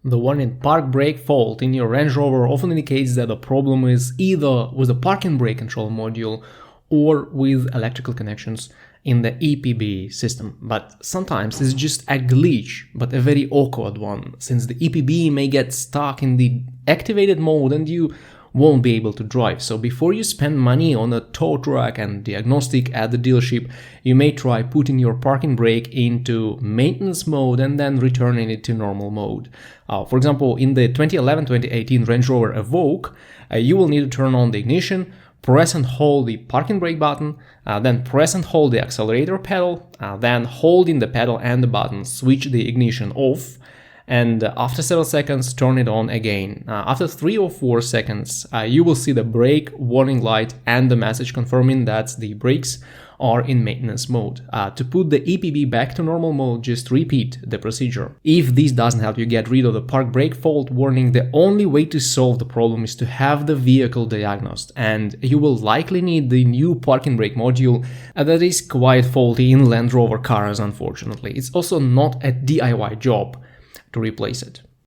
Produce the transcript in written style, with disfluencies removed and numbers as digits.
The warning park brake fault in your Range Rover often indicates that the problem is either with the parking brake control module or with electrical connections in the EPB system. But sometimes it's just a glitch, but a very awkward one, since the EPB may get stuck in the activated mode and you won't be able to drive. So before you spend money on a tow truck and diagnostic at the dealership, you may try putting your parking brake into maintenance mode and then returning it to normal mode. For example, in the 2011-2018 Range Rover Evoque, you will need to turn on the ignition, press and hold the parking brake button, then press and hold the accelerator pedal, then holding the pedal and the button, switch the ignition off, and after several seconds turn it on again. After 3 or 4 seconds, you will see the brake warning light and the message confirming that the brakes are in maintenance mode. To put the EPB back to normal mode, just repeat the procedure. If this doesn't help you get rid of the park brake fault warning, the only way to solve the problem is to have the vehicle diagnosed, and you will likely need the new parking brake module that is quite faulty in Land Rover cars, unfortunately. It's also not a DIY job to replace it.